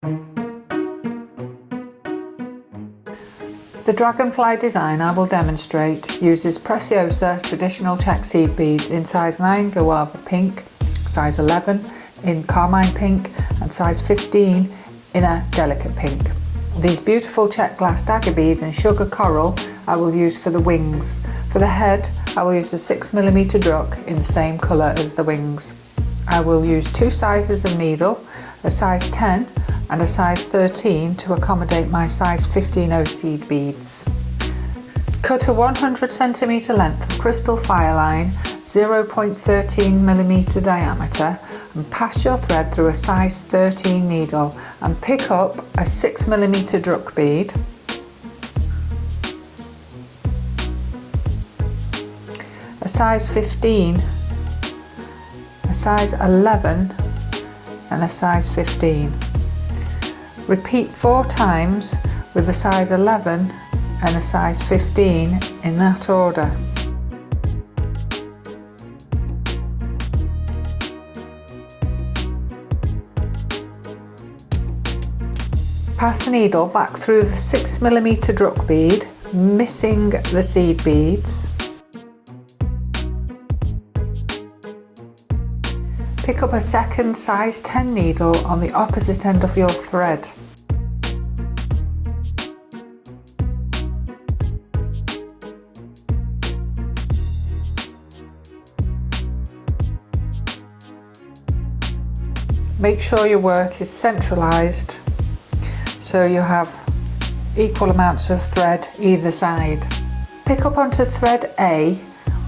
The Dragonfly design I will demonstrate uses Preciosa traditional check seed beads in size 9 guava pink, size 11 in carmine pink and size 15 in a delicate pink. These beautiful check glass dagger beads in sugar coral I will use for the wings. For the head I will use a 6mm druck in the same colour as the wings. I will use 2 sizes of needle, a size 10 and a size 13 to accommodate my size 15 seed beads. Cut a 100cm length of crystal fire line, 0.13mm diameter, and pass your thread through a size 13 needle and pick up a 6mm druck bead, a size 15, a size 11 and a size 15. Repeat 4 times with a size 11 and a size 15 in that order. Pass the needle back through the 6mm druck bead, missing the seed beads. Pick up a second size 10 needle on the opposite end of your thread. Make sure your work is centralised so you have equal amounts of thread either side. Pick up onto thread A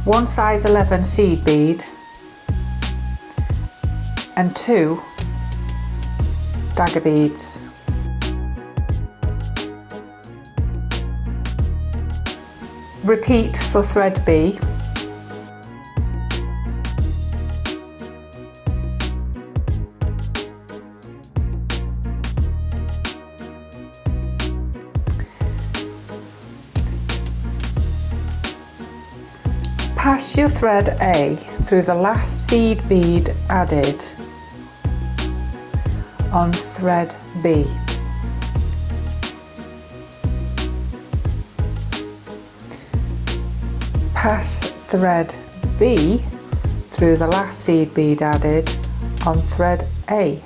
1 size 11 seed bead and 2 dagger beads. Repeat for thread B. Pass your thread A through the last seed bead added on thread B. Pass thread B through the last seed bead added on thread A.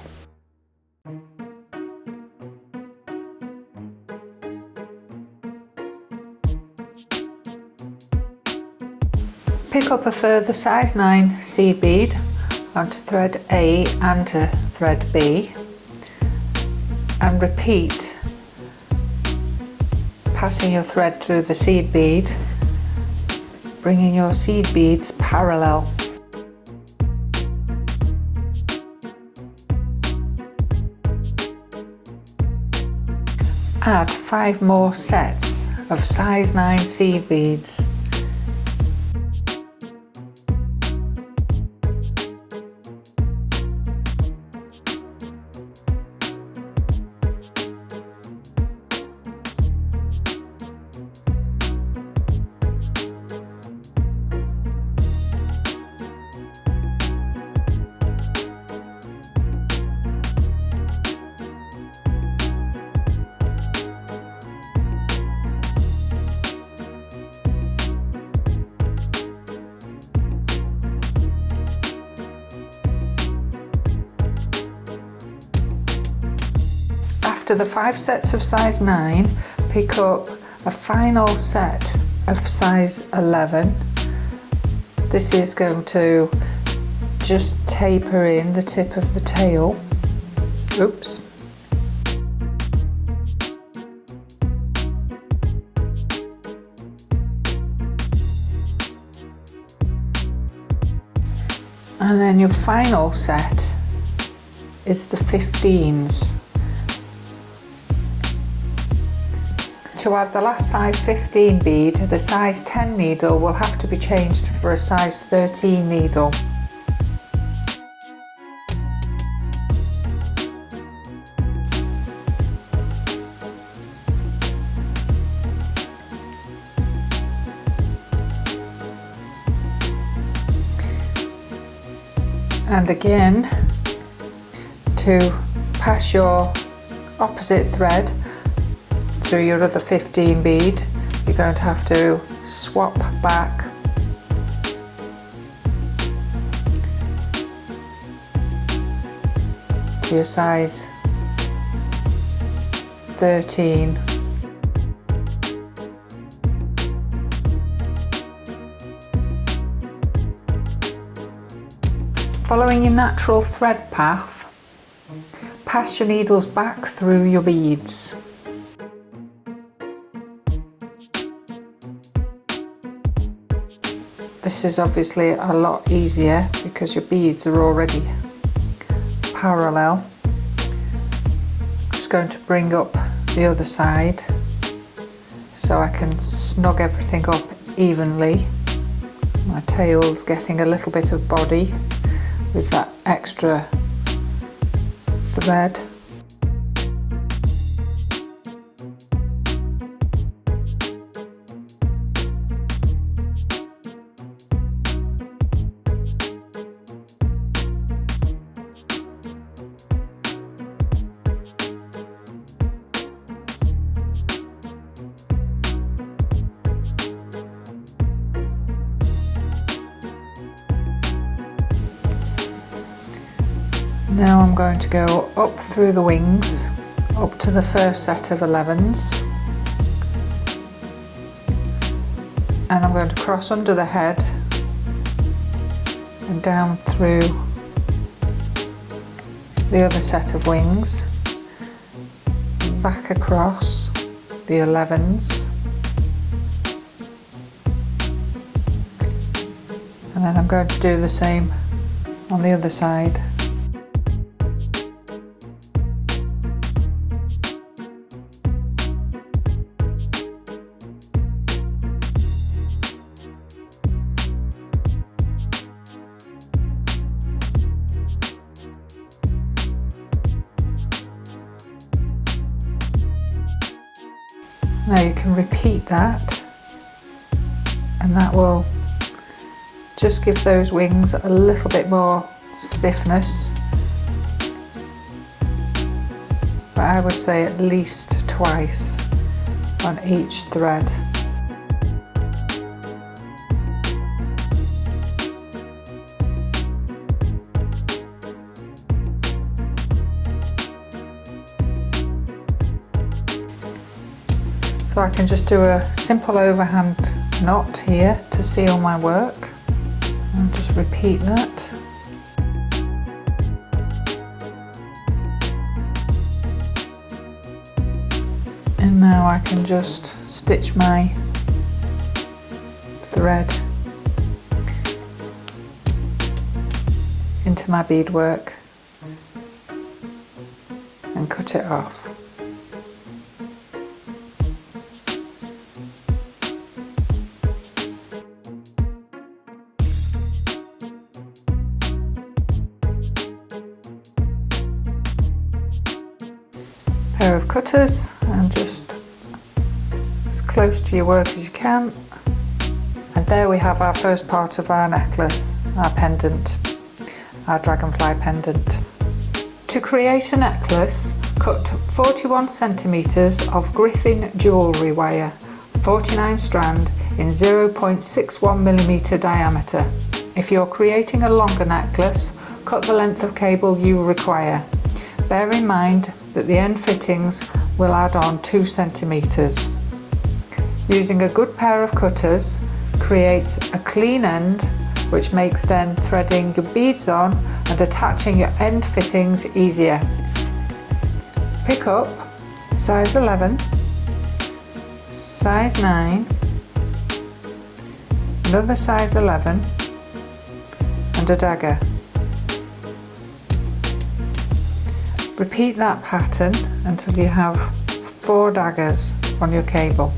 Pick up a further size 9 seed bead onto thread A and to thread B and repeat, passing your thread through the seed bead, bringing your seed beads parallel. Add 5 more sets of size 9 seed beads. After the 5 sets of size 9, pick up a final set of size 11. This is going to just taper in the tip of the tail. Oops. And then your final set is the 15s. To add the last size 15 bead, the size 10 needle will have to be changed for a size 13 needle. And again, to pass your opposite thread through your other 15 bead, you're going to have to swap back to your size 13. Following your natural thread path, pass your needles back through your beads. This is obviously a lot easier because your beads are already parallel. I'm just going to bring up the other side so I can snug everything up evenly. My tail's getting a little bit of body with that extra thread. Now I'm going to go up through the wings, up to the first set of 11s, and I'm going to cross under the head and down through the other set of wings, back across the 11s, and then I'm going to do the same on the other side. Now you can repeat that, and that will just give those wings a little bit more stiffness, but I would say at least twice on each thread. So I can just do a simple overhand knot here to seal my work, and just repeat that. And now I can just stitch my thread into my beadwork and cut it off. Pair of cutters, and just as close to your work as you can, and there we have our first part of our necklace, our pendant, our dragonfly pendant. To create a necklace, cut 41 centimeters of Griffin jewellery wire, 49 strand in 0.61 millimeter diameter. If you're creating a longer necklace, cut the length of cable you require. Bear in mind that the end fittings will add on 2 centimeters. Using a good pair of cutters creates a clean end, which makes then threading your beads on and attaching your end fittings easier. Pick up size 11, size 9, another size 11 and a dagger. Repeat that pattern until you have 4 daggers on your cable.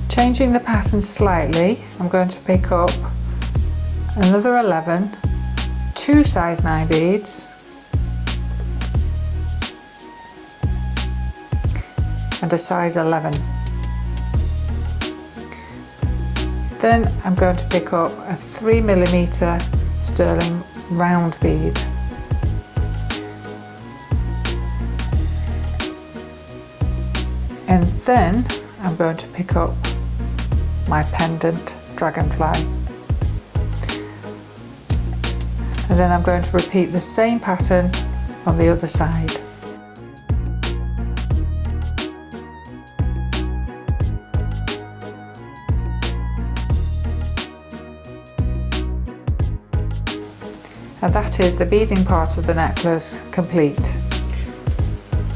Changing the pattern slightly, I'm going to pick up another 11, 2 size 9 beads, and a size 11. Then I'm going to pick up a 3mm sterling round bead. And then I'm going to pick up my pendant Dragonfly. And then I'm going to repeat the same pattern on the other side. And that is the beading part of the necklace complete.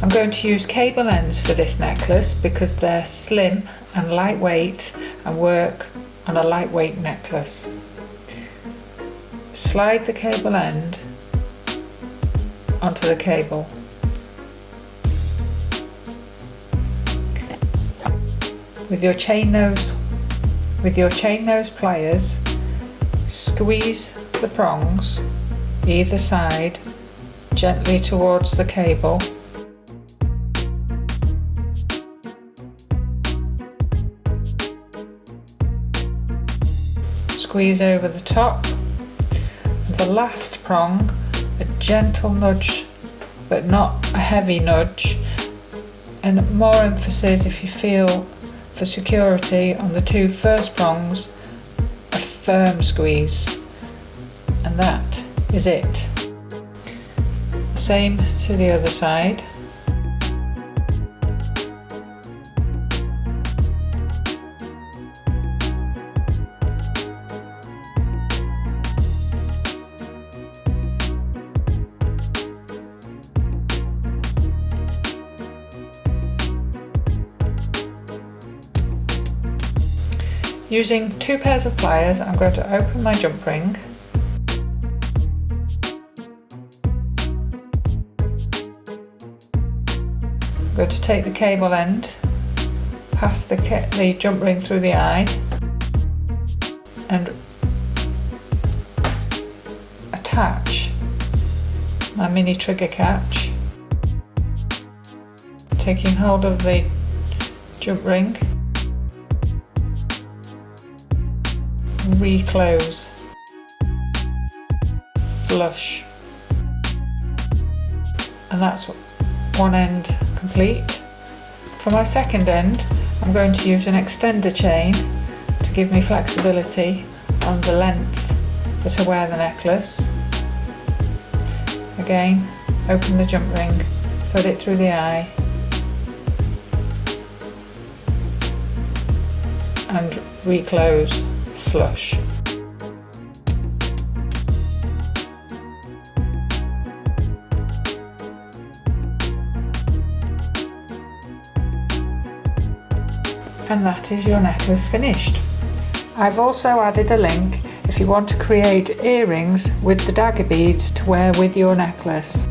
I'm going to use cable ends for this necklace because they're slim and lightweight and work on a lightweight necklace. Slide the cable end onto the cable. With your chain nose pliers, squeeze the prongs either side gently towards the cable. Squeeze over the top. And the last prong, a gentle nudge, but not a heavy nudge, and more emphasis, if you feel, for security on the 2 first prongs, a firm squeeze. And that is it. Same to the other side. Using 2 pairs of pliers, I'm going to open my jump ring. I'm going to take the cable end, pass the jump ring through the eye, and attach my mini trigger catch, taking hold of the jump ring, reclose, flush, and that's one end complete. For my second end, I'm going to use an extender chain to give me flexibility on the length that I wear the necklace. Again, open the jump ring, put it through the eye, and reclose, flush. And that is your necklace finished. I've also added a link if you want to create earrings with the dagger beads to wear with your necklace.